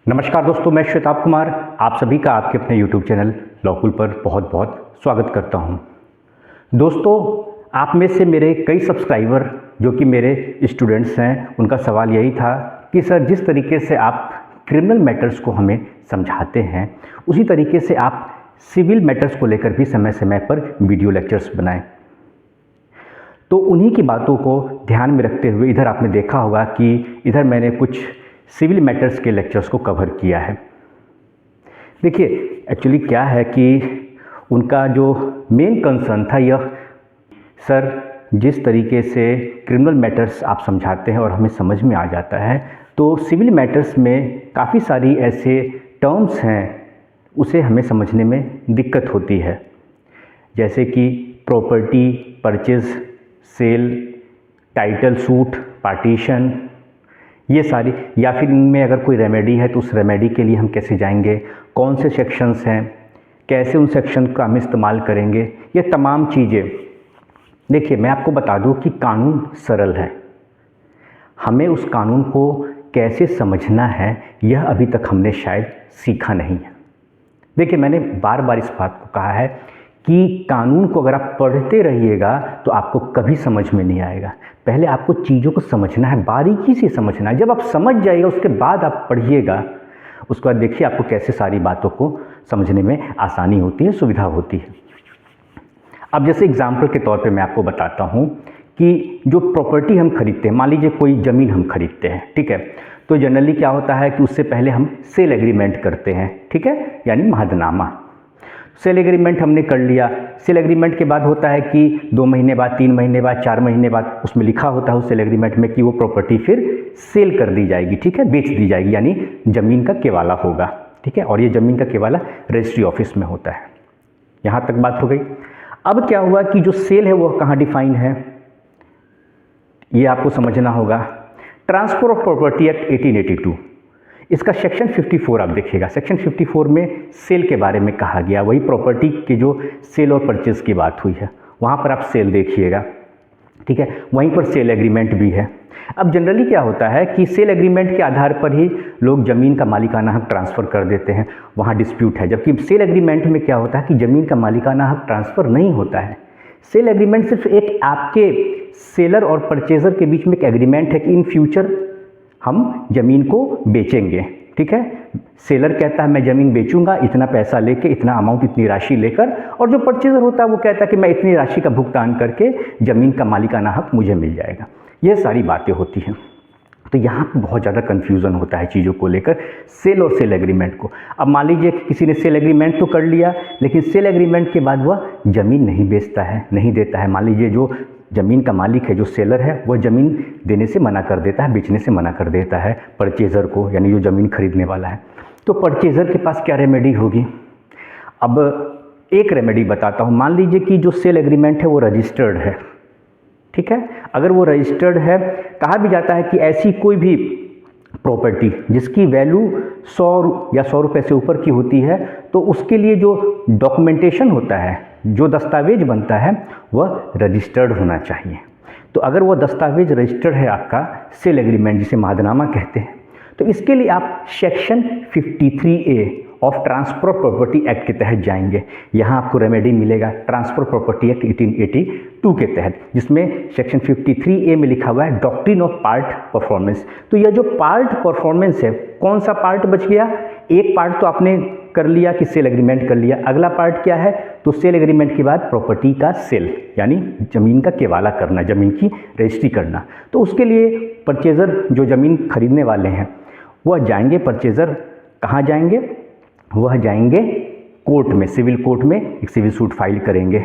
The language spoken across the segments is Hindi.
नमस्कार दोस्तों, मैं श्वेताब कुमार आप सभी का आपके अपने YouTube चैनल लॉकुल पर बहुत बहुत स्वागत करता हूं। दोस्तों, आप में से मेरे कई सब्सक्राइबर जो कि मेरे स्टूडेंट्स हैं, उनका सवाल यही था कि सर जिस तरीके से आप क्रिमिनल मैटर्स को हमें समझाते हैं, उसी तरीके से आप सिविल मैटर्स को लेकर भी समय समय पर वीडियो लेक्चर्स बनाएं। तो उन्हीं की बातों को ध्यान में रखते हुए इधर आपने देखा होगा कि इधर मैंने कुछ सिविल मैटर्स के लेक्चर्स को कवर किया है। देखिए, एक्चुअली क्या है कि उनका जो मेन कंसर्न था यह, सर जिस तरीके से क्रिमिनल मैटर्स आप समझाते हैं और हमें समझ में आ जाता है, तो सिविल मैटर्स में काफ़ी सारी ऐसे टर्म्स हैं उसे हमें समझने में दिक्कत होती है, जैसे कि property, purchase, sale, title suit, partition, ये सारी, या फिर इनमें अगर कोई रेमेडी है तो उस रेमेडी के लिए हम कैसे जाएंगे, कौन से सेक्शंस हैं, कैसे उन सेक्शन का हम इस्तेमाल करेंगे, ये तमाम चीज़ें। देखिए, मैं आपको बता दूं कि कानून सरल है, हमें उस कानून को कैसे समझना है यह अभी तक हमने शायद सीखा नहीं है। देखिए, मैंने बार बार इस बात को कहा है कि कानून को अगर आप पढ़ते रहिएगा तो आपको कभी समझ में नहीं आएगा। पहले आपको चीज़ों को समझना है, बारीकी से समझना है। जब आप समझ जाइएगा उसके बाद आप पढ़िएगा, उसके बाद देखिए आपको कैसे सारी बातों को समझने में आसानी होती है, सुविधा होती है। अब जैसे एग्जाम्पल के तौर पे मैं आपको बताता हूँ कि जो प्रॉपर्टी हम खरीदते हैं, मान लीजिए कोई ज़मीन हम खरीदते हैं, ठीक है, तो जनरली क्या होता है कि उससे पहले हम सेल एग्रीमेंट करते हैं, ठीक है, यानी महदनामा। सेल एग्रीमेंट हमने कर लिया। सेल एग्रीमेंट के बाद होता है कि 2 महीने बाद, 3 महीने बाद, 4 महीने बाद उसमें लिखा होता है उस सेल एग्रीमेंट में कि वो प्रॉपर्टी फिर सेल कर दी जाएगी, ठीक है, बेच दी जाएगी, यानी ज़मीन का केवाला होगा, ठीक है। और ये ज़मीन का केवाला रजिस्ट्री ऑफिस में होता है। यहाँ तक बात हो गई। अब क्या हुआ कि जो सेल है वो कहाँ डिफाइन है, ये आपको समझना होगा। ट्रांसफर ऑफ प्रॉपर्टी एक्ट 1882, इसका सेक्शन 54 आप देखिएगा। सेक्शन 54 में सेल के बारे में कहा गया, वही प्रॉपर्टी की जो सेल और परचेज की बात हुई है, वहाँ पर आप सेल देखिएगा, ठीक है। वहीं पर सेल एग्रीमेंट भी है। अब जनरली क्या होता है कि सेल एग्रीमेंट के आधार पर ही लोग ज़मीन का मालिकाना हक ट्रांसफ़र कर देते हैं, वहाँ डिस्प्यूट है। जबकि सेल एग्रीमेंट में क्या होता है कि ज़मीन का मालिकाना हक ट्रांसफ़र नहीं होता है। सेल एग्रीमेंट सिर्फ एक आपके सेलर और परचेज़र के बीच में एक एग्रीमेंट है कि इन फ्यूचर हम ज़मीन को बेचेंगे, ठीक है। सेलर कहता है मैं ज़मीन बेचूंगा इतना पैसा लेके, इतना अमाउंट, इतनी राशि लेकर, और जो परचेज़र होता है वो कहता है कि मैं इतनी राशि का भुगतान करके ज़मीन का मालिकाना हक मुझे मिल जाएगा। ये सारी बातें होती हैं। तो यहाँ पर बहुत ज़्यादा कन्फ्यूज़न होता है चीज़ों को लेकर, सेल और सेल एग्रीमेंट को। अब मान लीजिए कि किसी ने सेल एग्रीमेंट तो कर लिया, लेकिन सेल एग्रीमेंट के बाद वह ज़मीन नहीं बेचता है, नहीं देता है। मान लीजिए जो ज़मीन का मालिक है, जो सेलर है, वह ज़मीन देने से मना कर देता है, बेचने से मना कर देता है परचेज़र को, यानी जो ज़मीन खरीदने वाला है। तो परचेज़र के पास क्या रेमेडी होगी? अब एक रेमेडी बताता हूँ। मान लीजिए कि जो सेल एग्रीमेंट है वो रजिस्टर्ड है, ठीक है। अगर वो रजिस्टर्ड है, कहा भी जाता है कि ऐसी कोई भी प्रॉपर्टी जिसकी वैल्यू 100 या 100 रुपये से ऊपर की होती है, तो उसके लिए जो डॉक्यूमेंटेशन होता है, जो दस्तावेज बनता है, वह रजिस्टर्ड होना चाहिए। तो अगर वो दस्तावेज रजिस्टर्ड है आपका सेल एग्रीमेंट, जिसे महदनामा कहते हैं, तो इसके लिए आप section 53A of transfer property act के तहत जाएंगे। यहाँ आपको रेमेडी मिलेगा ट्रांसफर प्रॉपर्टी एक्ट 1882 के तहत, जिसमें सेक्शन 53A में लिखा हुआ है डॉक्ट्रिन ऑफ पार्ट परफॉर्मेंस। तो यह जो पार्ट परफॉर्मेंस है, कौन सा पार्ट बच गया? एक पार्ट तो आपने कर लिया कि सेल एग्रीमेंट कर लिया, अगला पार्ट क्या है? तो सेल एग्रीमेंट के बाद प्रॉपर्टी का सेल, यानी ज़मीन का केवाला करना, ज़मीन की रजिस्ट्री करना। तो उसके लिए परचेज़र, जो ज़मीन खरीदने वाले हैं, वह जाएंगे, परचेज़र कहाँ जाएंगे? वह जाएंगे कोर्ट में, सिविल कोर्ट में एक सिविल सूट फाइल करेंगे,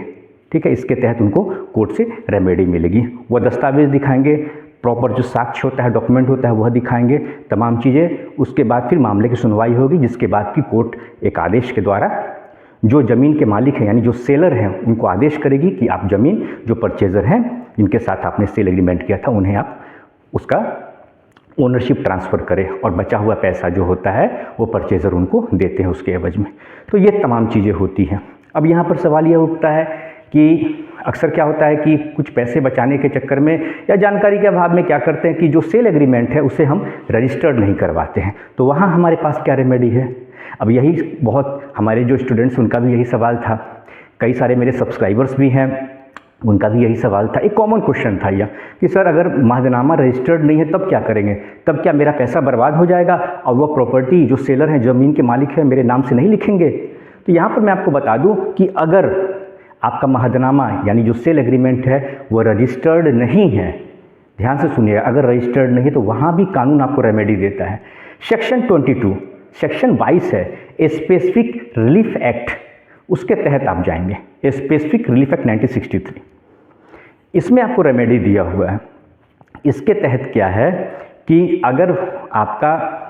ठीक है। इसके तहत उनको कोर्ट से रेमेडी मिलेगी। वह दस्तावेज दिखाएंगे, प्रॉपर जो साक्ष्य होता है, डॉक्यूमेंट होता है, वह दिखाएंगे, तमाम चीज़ें। उसके बाद फिर मामले की सुनवाई होगी, जिसके बाद की कोर्ट एक आदेश के द्वारा जो ज़मीन के मालिक हैं, यानी जो सेलर हैं, उनको आदेश करेगी कि आप ज़मीन, जो परचेज़र हैं, इनके साथ आपने सेल एग्रीमेंट किया था, उन्हें आप उसका ओनरशिप ट्रांसफ़र करें, और बचा हुआ पैसा जो होता है वो परचेज़र उनको देते हैं उसके एवज में। तो ये तमाम चीज़ें होती हैं। अब यहाँ पर सवाल यह उठता है कि अक्सर क्या होता है कि कुछ पैसे बचाने के चक्कर में या जानकारी के अभाव में क्या करते हैं कि जो सेल एग्रीमेंट है उसे हम रजिस्टर्ड नहीं करवाते हैं। तो वहाँ हमारे पास क्या रेमेडी है? अब यही बहुत हमारे जो स्टूडेंट्स उनका भी यही सवाल था, कई सारे मेरे सब्सक्राइबर्स भी हैं, उनका भी यही सवाल था। एक कॉमन क्वेश्चन था यह कि सर अगर महाजनामा रजिस्टर्ड नहीं है तब क्या करेंगे, तब क्या मेरा पैसा बर्बाद हो जाएगा और वह प्रॉपर्टी जो सेलर हैं, ज़मीन के मालिक हैं, मेरे नाम से नहीं लिखेंगे? तो यहाँ पर मैं आपको बता दूँ कि अगर आपका महाजनामा यानी जो सेल एग्रीमेंट है वो रजिस्टर्ड नहीं है, ध्यान से सुनिएगा, अगर रजिस्टर्ड नहीं है तो वहाँ भी कानून आपको रेमेडी देता है। सेक्शन 22 सेक्शन 22 है स्पेसिफिक रिलीफ एक्ट, उसके तहत आप जाएंगे, स्पेसिफिक रिलीफ एक्ट 1963, इसमें आपको रेमेडी दिया हुआ है। इसके तहत क्या है कि अगर आपका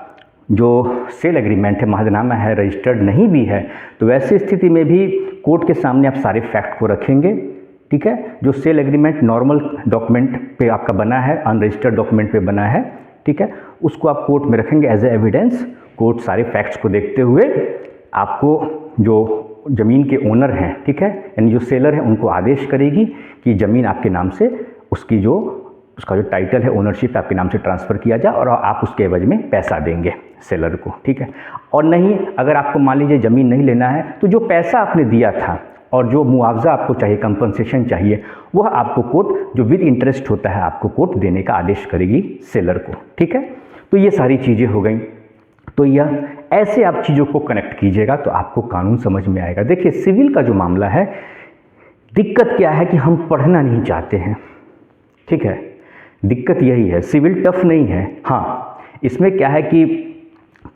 जो सेल एग्रीमेंट है, महाजनामा है, रजिस्टर्ड नहीं भी है, तो वैसी स्थिति में भी कोर्ट के सामने आप सारे फैक्ट को रखेंगे, ठीक है। जो सेल एग्रीमेंट नॉर्मल डॉक्यूमेंट पे आपका बना है, अनरजिस्टर्ड डॉक्यूमेंट पे बना है, ठीक है, उसको आप कोर्ट में रखेंगे एज ए एविडेंस। कोर्ट सारे फैक्ट्स को देखते हुए आपको जो ज़मीन के ओनर हैं, ठीक है, यानी जो सेलर हैं, उनको आदेश करेगी कि ज़मीन आपके नाम से उसका जो टाइटल है, ओनरशिप आपके नाम से ट्रांसफ़र किया जाए और आप उसके एवज में पैसा देंगे सेलर को, ठीक है। और नहीं, अगर आपको मान लीजिए ज़मीन नहीं लेना है तो जो पैसा आपने दिया था और जो मुआवजा आपको चाहिए, कंपनसेशन चाहिए, वह आपको कोर्ट जो विद इंटरेस्ट होता है आपको कोर्ट देने का आदेश करेगी सेलर को, ठीक है। तो ये सारी चीज़ें हो गई। तो यह ऐसे आप चीज़ों को कनेक्ट कीजिएगा तो आपको कानून समझ में आएगा। देखिए सिविल का जो मामला है, दिक्कत क्या है कि हम पढ़ना नहीं चाहते हैं, ठीक है, दिक्कत यही है। सिविल टफ नहीं है, हाँ, इसमें क्या है कि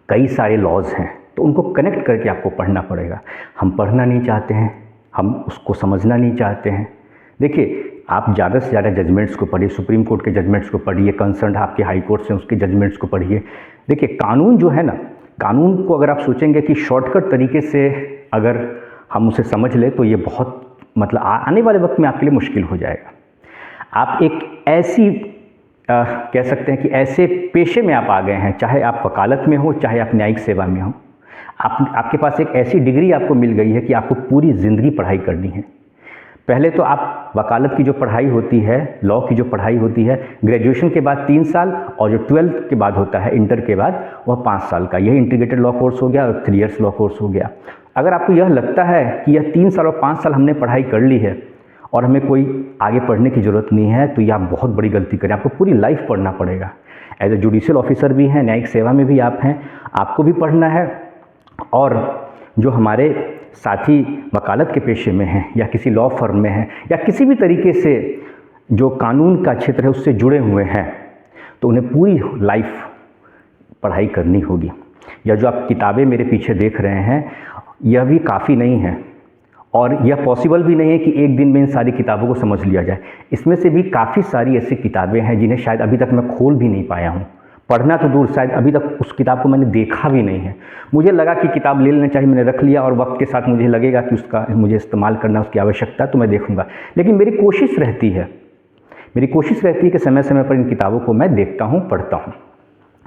कई सारे लॉज हैं तो उनको कनेक्ट करके आपको पढ़ना पड़ेगा। हम पढ़ना नहीं चाहते हैं, हम उसको समझना नहीं चाहते हैं। देखिए आप ज़्यादा से ज़्यादा जजमेंट्स को पढ़िए, सुप्रीम कोर्ट के जजमेंट्स को पढ़िए, कंसर्न आपके हाई कोर्ट से उसके जजमेंट्स को पढ़िए। देखिए कानून जो है ना, कानून को अगर आप सोचेंगे कि शॉर्टकट तरीके से अगर हम उसे समझ लें तो ये बहुत मतलब आने वाले वक्त में आपके लिए मुश्किल हो जाएगा। आप एक ऐसी कह सकते हैं कि ऐसे पेशे में आप आ गए हैं, चाहे आप वकालत में हो, चाहे आप न्यायिक सेवा में हो, आपके पास एक ऐसी डिग्री आपको मिल गई है कि आपको पूरी ज़िंदगी पढ़ाई करनी है। पहले तो आप वकालत की जो पढ़ाई होती है, लॉ की जो पढ़ाई होती है, ग्रेजुएशन के बाद 3 साल और जो 12th के बाद होता है, इंटर के बाद, वह 5 साल का, यही इंटीग्रेटेड लॉ कोर्स हो गया और 3 इयर्स लॉ कोर्स हो गया। अगर आपको यह लगता है कि यह 3 साल और 5 साल हमने पढ़ाई कर ली है और हमें कोई आगे पढ़ने की ज़रूरत नहीं है, तो यह आप बहुत बड़ी गलती करें। आपको पूरी लाइफ पढ़ना पड़ेगा। एज ए जुडिशियल ऑफिसर भी हैं, न्यायिक सेवा में भी आप हैं, आपको भी पढ़ना है। और जो हमारे साथी वकालत के पेशे में हैं या किसी लॉ फर्म में हैं या किसी भी तरीके से जो कानून का क्षेत्र है उससे जुड़े हुए हैं, तो उन्हें पूरी लाइफ पढ़ाई करनी होगी। या जो आप किताबें मेरे पीछे देख रहे हैं, यह भी काफ़ी नहीं है और यह पॉसिबल भी नहीं है कि एक दिन में इन सारी किताबों को समझ लिया जाए। इसमें से भी काफ़ी सारी ऐसी किताबें हैं जिन्हें शायद अभी तक मैं खोल भी नहीं पाया हूँ। पढ़ना तो दूर, शायद अभी तक उस किताब को मैंने देखा भी नहीं है। मुझे लगा कि किताब ले लेना चाहिए, मैंने रख लिया और वक्त के साथ मुझे लगेगा कि उसका मुझे इस्तेमाल करना, उसकी आवश्यकता, तो मैं देखूंगा। लेकिन मेरी कोशिश रहती है कि समय समय पर इन किताबों को मैं देखता हूँ, पढ़ता हूँ।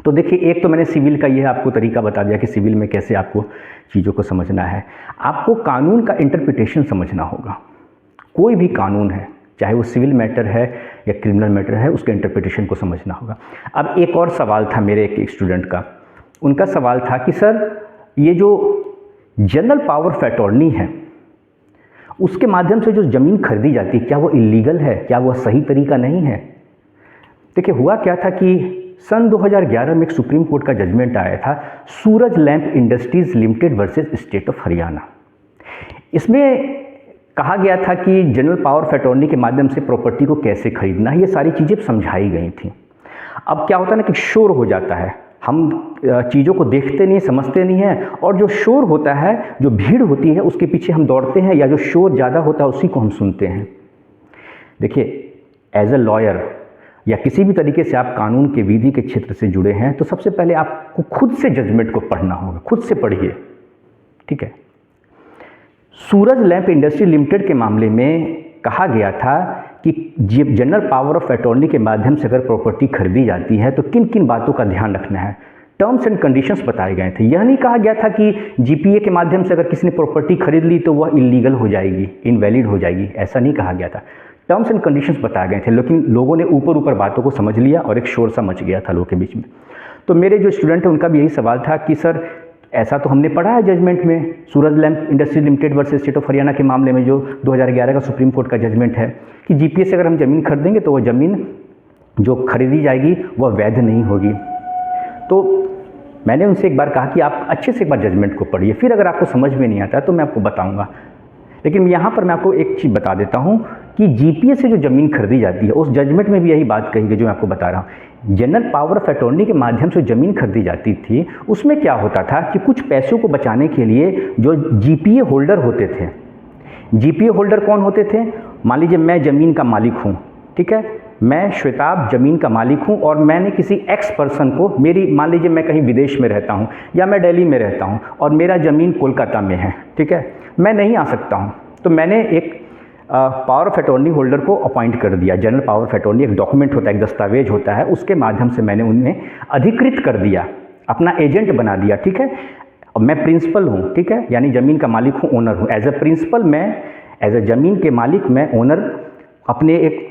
तो देखिए, एक तो मैंने सिविल का यह आपको तरीका बता दिया कि सिविल में कैसे आपको चीज़ों को समझना है। आपको कानून का इंटरप्रिटेशन समझना होगा। कोई भी कानून है, चाहे वो सिविल मैटर है या क्रिमिनल मैटर है, उसके इंटरप्रिटेशन को समझना होगा। अब एक और सवाल था मेरे एक स्टूडेंट का, उनका सवाल था कि सर ये जो जनरल पावर ऑफ अटॉर्नी है, उसके माध्यम से जो ज़मीन खरीदी जाती है, क्या वो इलीगल है, क्या वो सही तरीका नहीं है? देखिए हुआ क्या था कि सन 2011 में एक सुप्रीम कोर्ट का जजमेंट आया था, Suraj lamp industries limited versus state of Haryana. इसमें कहा गया था कि जनरल पावर ऑफ अटॉर्नी के माध्यम से प्रॉपर्टी को कैसे खरीदना है, ये सारी चीज़ें समझाई गई थी। अब क्या होता है ना कि शोर हो जाता है, हम चीज़ों को देखते नहीं, समझते नहीं हैं, और जो शोर होता है, जो भीड़ होती है, उसके पीछे हम दौड़ते हैं, या जो शोर ज़्यादा होता है उसी को हम सुनते हैं। देखिए एज ए लॉयर या किसी भी तरीके से आप कानून के विधि के क्षेत्र से जुड़े हैं, तो सबसे पहले आपको खुद से जजमेंट को पढ़ना होगा, खुद से पढ़िए, ठीक है। सूरज लैंप इंडस्ट्री लिमिटेड के मामले में कहा गया था कि जनरल पावर ऑफ अटॉर्नी के माध्यम से अगर प्रॉपर्टी खरीदी जाती है तो किन किन बातों का ध्यान रखना है। टर्म्स एंड कंडीशंस बताए गए थे। यह नहीं कहा गया था कि जीपीए के माध्यम से अगर किसी ने प्रॉपर्टी खरीद ली तो वह इलीगल हो जाएगी, इनवैलिड हो जाएगी, ऐसा नहीं कहा गया था। टर्म्स एंड कंडीशंस बताए गए थे, लेकिन लोगों ने ऊपर ऊपर बातों को समझ लिया और एक शोर सा मच गया था लोगों के बीच में। तो मेरे जो स्टूडेंट हैं उनका भी यही सवाल था कि सर ऐसा तो हमने पढ़ा है जजमेंट में, Suraj lamp industries limited versus state of Haryana के मामले में जो 2011 का सुप्रीम कोर्ट का जजमेंट है कि जीपीए से अगर हम ज़मीन खरीदेंगे तो वह ज़मीन जो खरीदी जाएगी वह वैध नहीं होगी। तो मैंने उनसे एक बार कहा कि आप अच्छे से एक बार जजमेंट को पढ़िए, फिर अगर आपको समझ में नहीं आता तो मैं आपको बताऊंगा। लेकिन यहाँ पर मैं आपको एक चीज़ बता देता हूँ कि जीपीए से जो ज़मीन खरीदी जाती है उस जजमेंट में भी यही बात कही गई जो मैं आपको बता रहा हूँ। जनरल पावर ऑफ अटॉर्नी के माध्यम से ज़मीन खरीदी जाती थी, उसमें क्या होता था कि कुछ पैसों को बचाने के लिए जो जीपीए होल्डर होते थे, जीपीए होल्डर कौन होते थे? मान लीजिए मैं ज़मीन का मालिक हूँ, ठीक है, मैं श्वेताब ज़मीन का मालिक हूँ और मैंने किसी एक्स पर्सन को, मेरी मान लीजिए मैं कहीं विदेश में रहता हूँ या मैं दिल्ली में रहता हूँ और मेरा ज़मीन कोलकाता में है, ठीक है, मैं नहीं आ सकता हूँ, तो मैंने एक पावर ऑफ अटॉर्नी होल्डर को अपॉइंट कर दिया। जनरल पावर ऑफ अटॉर्नी एक डॉक्यूमेंट होता है, एक दस्तावेज होता है, उसके माध्यम से मैंने उन्हें अधिकृत कर दिया, अपना एजेंट बना दिया, ठीक है। अब मैं प्रिंसिपल हूँ, ठीक है, यानी ज़मीन का मालिक हूँ, ओनर हूँ। एज ए प्रिंसिपल मैं, एज ए ज़मीन के मालिक मैं ओनर अपने एक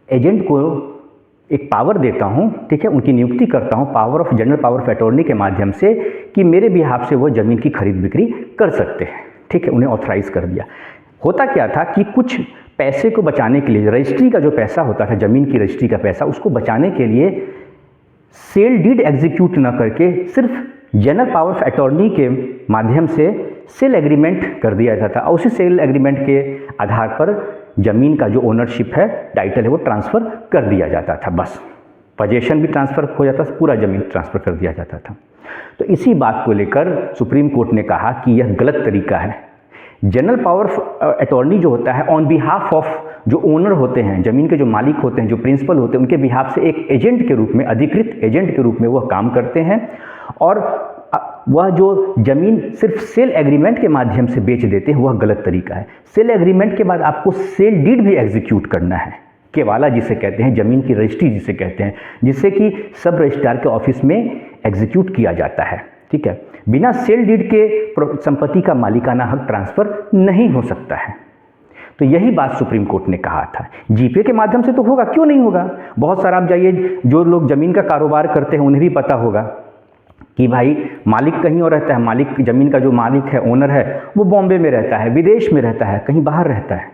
एजेंट को एक पावर देता हूँ, ठीक है, उनकी नियुक्ति करता हूँ power of general power of attorney के माध्यम से कि मेरे बिहाफ से वो ज़मीन की खरीद बिक्री कर सकते हैं, ठीक है, उन्हें ऑथराइज कर दिया। होता क्या था कि कुछ पैसे को बचाने के लिए, रजिस्ट्री का जो पैसा होता था, ज़मीन की रजिस्ट्री का पैसा, उसको बचाने के लिए सेल डीड एग्जीक्यूट न करके सिर्फ जनरल पावर ऑफ अटॉर्नी के माध्यम से सेल एग्रीमेंट कर दिया जाता था और उसी सेल एग्रीमेंट के आधार पर ज़मीन का जो ओनरशिप है, टाइटल है, वो ट्रांसफ़र कर दिया जाता था। बस पोजेशन भी ट्रांसफ़र हो जाता था, पूरा ज़मीन ट्रांसफ़र कर दिया जाता था। तो इसी बात को लेकर सुप्रीम कोर्ट ने कहा कि यह गलत तरीका है। जनरल पावर ऑफ अटॉर्नी जो होता है ऑन बिहाफ ऑफ जो ओनर होते हैं, ज़मीन के जो मालिक होते हैं, जो प्रिंसिपल होते हैं, उनके बिहाफ से एक एजेंट के रूप में, अधिकृत एजेंट के रूप में वह काम करते हैं और वह जो ज़मीन सिर्फ सेल एग्रीमेंट के माध्यम से बेच देते हैं, वह गलत तरीका है। सेल एग्रीमेंट के बाद आपको सेल डीड भी एग्जीक्यूट करना है, केवाला जिसे कहते हैं, ज़मीन की रजिस्ट्री जिसे कहते हैं, जिससे कि सब रजिस्ट्रार के ऑफिस में एग्जीक्यूट किया जाता है, ठीक है। बिना सेल डीड के संपत्ति का मालिकाना हक ट्रांसफ़र नहीं हो सकता है। तो यही बात सुप्रीम कोर्ट ने कहा था। जीपीए के माध्यम से तो होगा, क्यों नहीं होगा? बहुत सारा आप जाइए, जो लोग ज़मीन का कारोबार करते हैं उन्हें भी पता होगा कि भाई मालिक कहीं और रहता है, मालिक ज़मीन का जो मालिक है, ओनर है, वो बॉम्बे में रहता है, विदेश में रहता है, कहीं बाहर रहता है,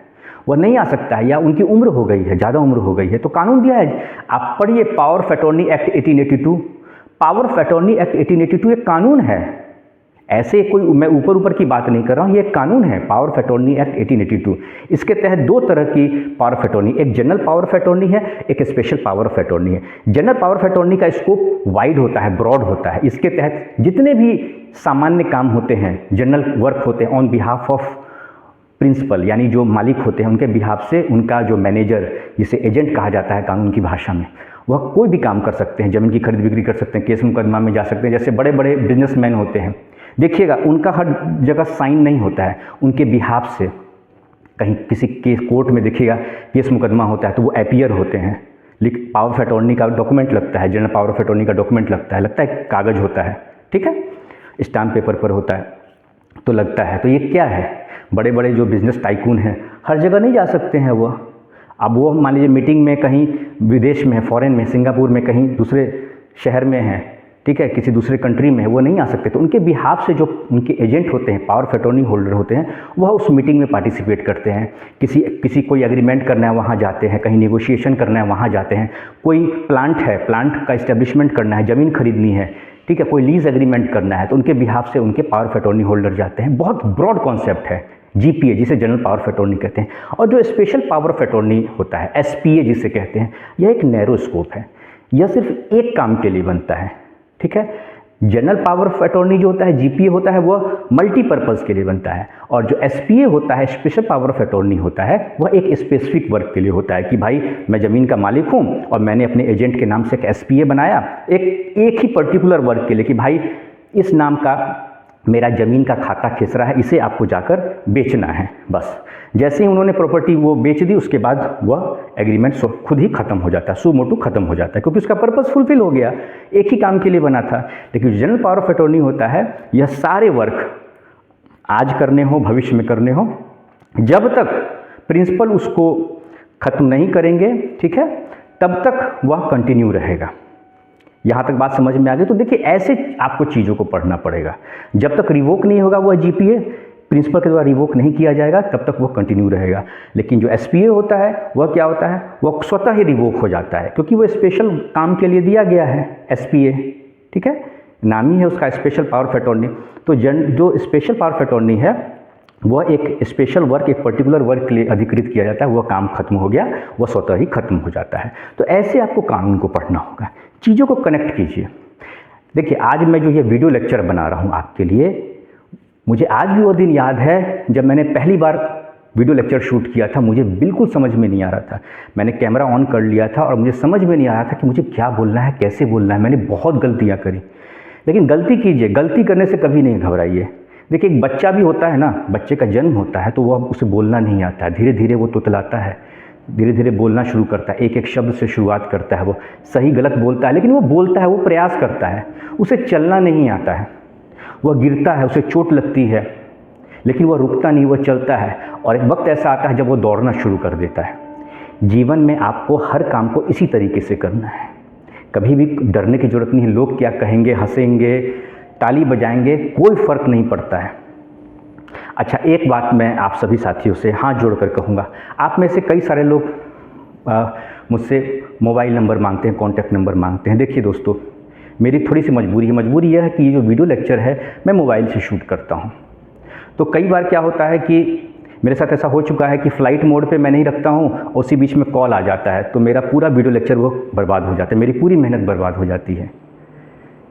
वह नहीं आ सकता है, या उनकी उम्र हो गई है, ज़्यादा उम्र हो गई है, तो कानून दिया है। आप पढ़िए power of attorney act 1882। Power of attorney act 1882 एक कानून है, ऐसे कोई मैं ऊपर ऊपर की बात नहीं कर रहा हूँ, ये एक कानून है, पावर ऑफ अटॉर्नी एक्ट 1882। इसके तहत दो तरह की पावर ऑफ अटॉर्नी, एक जनरल पावर ऑफ अटॉर्नी है, एक स्पेशल पावर ऑफ अटॉर्नी है। जनरल पावर ऑफ अटॉर्नी का स्कोप वाइड होता है, ब्रॉड होता है। इसके तहत जितने भी सामान्य काम होते हैं, जनरल वर्क होते हैं ऑन बिहाफ ऑफ प्रिंसिपल, यानी जो मालिक होते हैं उनके बिहाफ से उनका जो मैनेजर, जिसे एजेंट कहा जाता है कानून की भाषा में, वह कोई भी काम कर सकते हैं, ज़मीन की खरीद बिक्री कर सकते हैं, केस मुकदमा में जा सकते हैं। जैसे बड़े बड़े बिजनेसमैन होते हैं, देखिएगा उनका हर जगह साइन नहीं होता है, उनके बिहाफ से कहीं किसी केस कोर्ट में देखिएगा केस मुकदमा होता है तो वो अपीयर होते हैं, लेकिन पावर ऑफ अटॉर्नी का डॉक्यूमेंट लगता है, जनरल पावर ऑफ अटॉर्नी का डॉक्यूमेंट लगता है कागज़ होता है, ठीक है, स्टाम्प पेपर पर होता है तो लगता है। तो ये क्या है, बड़े बड़े जो बिजनेस टाइकून हैं हर जगह नहीं जा सकते हैं वो। अब वो मान लीजिए मीटिंग में कहीं विदेश में, फॉरेन में, सिंगापुर में, कहीं दूसरे शहर में है, ठीक है, किसी दूसरे कंट्री में, वो नहीं आ सकते, तो उनके बिहाफ से जो उनके एजेंट होते हैं, पावर ऑफ अटॉर्नी होल्डर होते हैं, वह उस मीटिंग में पार्टिसिपेट करते हैं। किसी कोई एग्रीमेंट करना है वहाँ जाते हैं, कहीं नेगोशिएशन करना है वहाँ जाते हैं, कोई प्लांट है, प्लांट का इस्टेब्लिशमेंट करना है, ज़मीन खरीदनी है, ठीक है, कोई लीज एग्रीमेंट करना है, तो उनके बिहाफ से उनके पावर ऑफ अटॉर्नी होल्डर जाते हैं। बहुत ब्रॉड कॉन्सेप्ट है जीपीए, जिसे जनरल पावर ऑफ अटॉर्नी कहते हैं। और जो स्पेशल पावर ऑफ अटॉर्नी होता है, एसपीए जिसे कहते हैं, यह एक नैरो स्कोप है, यह सिर्फ एक काम के लिए बनता है, ठीक है। जनरल पावर ऑफ अटॉर्नी जो होता है, जीपीए होता है, वह मल्टीपर्पज़ के लिए बनता है, और जो एसपीए होता है, स्पेशल पावर ऑफ अटॉर्नी होता है, वह एक स्पेसिफिक वर्क के लिए होता है कि भाई मैं ज़मीन का मालिक हूँ और मैंने अपने एजेंट के नाम से एक एसपीए बनाया एक ही पर्टिकुलर वर्क के लिए कि भाई इस नाम का मेरा ज़मीन का खाता खिसरा है, इसे आपको जाकर बेचना है। बस जैसे ही उन्होंने प्रॉपर्टी वो बेच दी, उसके बाद वह एग्रीमेंट खुद ही ख़त्म हो जाता है, सु मोटू ख़त्म हो जाता है, क्योंकि उसका पर्पस फुलफिल हो गया। एक ही काम के लिए बना था। लेकिन जो जनरल पावर ऑफ अटॉर्नी होता है, यह सारे वर्क आज करने हो, भविष्य में करने हो, जब तक प्रिंसिपल उसको ख़त्म नहीं करेंगे, ठीक है, तब तक वह कंटिन्यू रहेगा। यहाँ तक बात समझ में आ गई। तो देखिए, ऐसे आपको चीज़ों को पढ़ना पड़ेगा। जब तक रिवोक नहीं होगा वह जीपीए, प्रिंसिपल के द्वारा रिवोक नहीं किया जाएगा, तब तक वो कंटिन्यू रहेगा। लेकिन जो एसपीए होता है वह क्या होता है, वह स्वतः ही रिवोक हो जाता है, क्योंकि वो स्पेशल काम के लिए दिया गया है एसपीए, ठीक है, नाम ही है उसका स्पेशल पावर ऑफ अटॉर्नी। तो जो स्पेशल पावर ऑफ अटॉर्नी है वह एक स्पेशल वर्क, एक पर्टिकुलर वर्क के लिए अधिकृत किया जाता है, वह काम खत्म हो गया, वह स्वतः ही खत्म हो जाता है। तो ऐसे आपको कानून को पढ़ना होगा, चीज़ों को कनेक्ट कीजिए। देखिए, आज मैं जो ये वीडियो लेक्चर बना रहा हूँ आपके लिए, मुझे आज भी वो दिन याद है जब मैंने पहली बार वीडियो लेक्चर शूट किया था। मुझे बिल्कुल समझ में नहीं आ रहा था। मैंने कैमरा ऑन कर लिया था और मुझे समझ में नहीं आ रहा था कि मुझे क्या बोलना है, कैसे बोलना है। मैंने बहुत गलतियाँ करी, लेकिन गलती कीजिए, गलती करने से कभी नहीं घबराइए। देखिए, एक बच्चा भी होता है ना, बच्चे का जन्म होता है तो वह उसे बोलना नहीं आता है, धीरे धीरे वो तुतलाता है, धीरे धीरे बोलना शुरू करता है, एक एक शब्द से शुरुआत करता है, वो सही गलत बोलता है, लेकिन वो बोलता है, वो प्रयास करता है। उसे चलना नहीं आता है, वह गिरता है, उसे चोट लगती है, लेकिन वह रुकता नहीं, वह चलता है। और एक वक्त ऐसा आता है जब वो दौड़ना शुरू कर देता है। जीवन में आपको हर काम को इसी तरीके से करना है, कभी भी डरने की ज़रूरत नहीं है। लोग क्या कहेंगे, हंसेंगे, ताली बजाएंगे, कोई फ़र्क नहीं पड़ता है। अच्छा, एक बात मैं आप सभी साथियों से हाथ जोड़कर कहूँगा, आप में से कई सारे लोग मुझसे मोबाइल नंबर मांगते हैं, कॉन्टैक्ट नंबर मांगते हैं। देखिए दोस्तों, मेरी थोड़ी सी मजबूरी है। मजबूरी यह है कि ये जो वीडियो लेक्चर है मैं मोबाइल से शूट करता हूँ, तो कई बार क्या होता है कि मेरे साथ ऐसा हो चुका है कि फ़्लाइट मोड पे मैं नहीं रखता हूँ और उसी बीच में कॉल आ जाता है, तो मेरा पूरा वीडियो लेक्चर वो बर्बाद हो जाता है, मेरी पूरी मेहनत बर्बाद हो जाती है।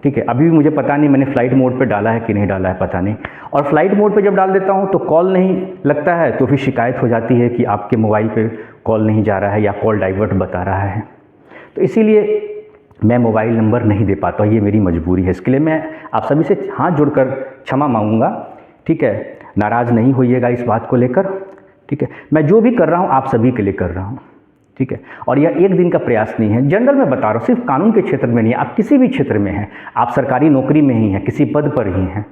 ठीक है, अभी भी मुझे पता नहीं मैंने फ़्लाइट मोड पे डाला है कि नहीं डाला है, पता नहीं। और फ्लाइट मोड पे जब डाल देता हूँ तो कॉल नहीं लगता है, तो फिर शिकायत हो जाती है कि आपके मोबाइल पे कॉल नहीं जा रहा है या कॉल डाइवर्ट बता रहा है। तो इसीलिए मैं मोबाइल नंबर नहीं दे पाता, ये मेरी मजबूरी है। इसके लिए मैं आप सभी से हाथ जोड़कर क्षमा मांगूंगा, ठीक है, नाराज़ नहीं होइएगा इस बात को लेकर, ठीक है। मैं जो भी कर रहा हूँ आप सभी के लिए कर रहा हूँ, ठीक है। और यह एक दिन का प्रयास नहीं है, जनरल में बता रहा हूँ, सिर्फ कानून के क्षेत्र में नहीं है, आप किसी भी क्षेत्र में हैं, आप सरकारी नौकरी में ही हैं, किसी पद पर ही हैं,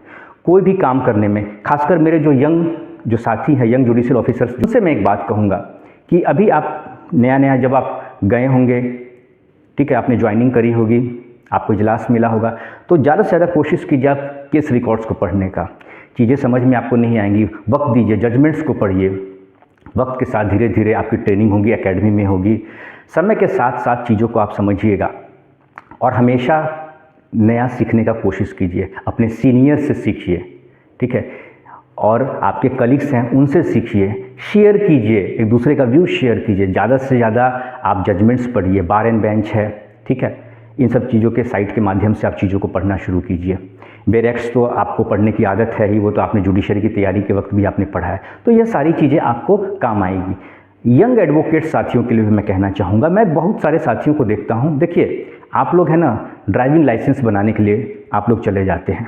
कोई भी काम करने में, खासकर मेरे जो साथी हैं, यंग जुडिशियल ऑफिसर्स, उनसे मैं एक बात कहूँगा कि अभी आप नया जब आप गए होंगे, ठीक है, आपने ज्वाइनिंग करी होगी, आपको इजलास मिला होगा, तो ज़्यादा से ज़्यादा कोशिश कीजिए आप केस रिकॉर्ड्स को पढ़ने का। चीज़ें समझ में आपको नहीं आएंगी, वक्त दीजिए, जजमेंट्स को पढ़िए। वक्त के साथ धीरे धीरे आपकी ट्रेनिंग होगी, एकेडमी में होगी, समय के साथ साथ चीज़ों को आप समझिएगा। और हमेशा नया सीखने का कोशिश कीजिए, अपने सीनियर से सीखिए, ठीक है, और आपके कलीग्स हैं उनसे सीखिए, शेयर कीजिए, एक दूसरे का व्यू शेयर कीजिए। ज़्यादा से ज़्यादा आप जजमेंट्स पढ़िए, बार एंड बेंच है, ठीक है, इन सब चीज़ों के साइट के माध्यम से आप चीज़ों को पढ़ना शुरू कीजिए। बेरेक्स तो आपको पढ़ने की आदत है ही, वो तो आपने जुडिशरी की तैयारी के वक्त भी आपने पढ़ा है, तो ये सारी चीज़ें आपको काम आएगी। यंग एडवोकेट साथियों के लिए भी मैं कहना चाहूँगा, मैं बहुत सारे साथियों को देखता हूँ, देखिए आप लोग हैं ना, ड्राइविंग लाइसेंस बनाने के लिए आप लोग चले जाते हैं,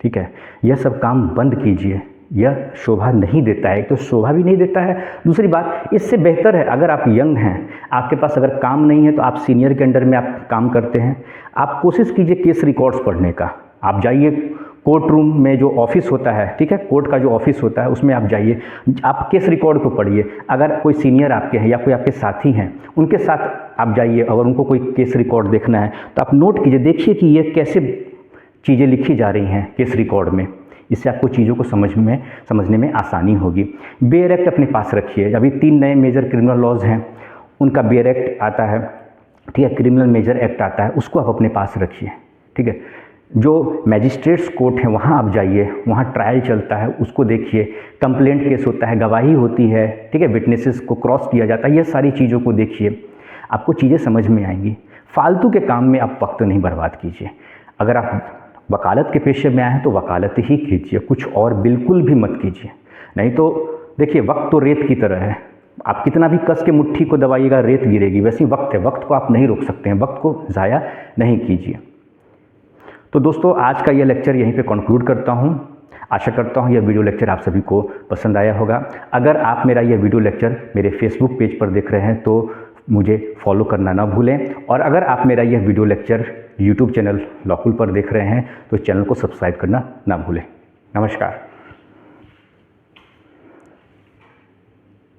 ठीक है, यह सब काम बंद कीजिए, यह शोभा नहीं देता है। तो शोभा भी नहीं देता है, दूसरी बात, इससे बेहतर है अगर आप यंग हैं, आपके पास अगर काम नहीं है तो आप सीनियर के अंडर में आप काम करते हैं, आप कोशिश कीजिए केस रिकॉर्ड्स पढ़ने का। आप जाइए कोर्ट रूम में जो ऑफिस होता है, ठीक है, कोर्ट का जो ऑफिस होता है उसमें आप जाइए, आप केस रिकॉर्ड को पढ़िए। अगर कोई सीनियर आपके हैं या कोई आपके साथी हैं, उनके साथ आप जाइए, अगर उनको कोई केस रिकॉर्ड देखना है तो आप नोट कीजिए, देखिए कि ये कैसे चीज़ें लिखी जा रही हैं केस रिकॉर्ड में। इससे आपको चीज़ों को समझने में आसानी होगी। बेयर एक्ट अपने पास रखिए, अभी 3 नए मेजर क्रिमिनल लॉज हैं, उनका बेयर एक्ट आता है, ठीक है, क्रिमिनल मेजर एक्ट आता है, उसको आप अपने पास रखिए, ठीक है। जो मैजिस्ट्रेट्स कोर्ट हैं वहाँ आप जाइए, वहाँ ट्रायल चलता है, उसको देखिए, कंप्लेंट केस होता है, गवाही होती है, ठीक है, विटनेसेस को क्रॉस किया जाता है, ये सारी चीज़ों को देखिए, आपको चीज़ें समझ में आएंगी। फालतू के काम में आप वक्त नहीं बर्बाद कीजिए। अगर आप वकालत के पेशे में आए हैं तो वकालत ही कीजिए, कुछ और बिल्कुल भी मत कीजिए। नहीं तो देखिए, वक्त तो रेत की तरह है, आप कितना भी कस के मुट्ठी को दबाइएगा रेत गिरेगी, वैसे ही वक्त है, वक्त को आप नहीं रोक सकते हैं, वक्त को ज़ाया नहीं कीजिए। तो दोस्तों, आज का यह लेक्चर यहीं पे कंक्लूड करता हूँ। आशा करता हूँ यह वीडियो लेक्चर आप सभी को पसंद आया होगा। अगर आप मेरा यह वीडियो लेक्चर मेरे फेसबुक पेज पर देख रहे हैं तो मुझे फॉलो करना ना भूलें। और अगर आप मेरा यह वीडियो लेक्चर यूट्यूब चैनल लॉकुल पर देख रहे हैं तो चैनल को सब्सक्राइब करना ना भूलें। नमस्कार।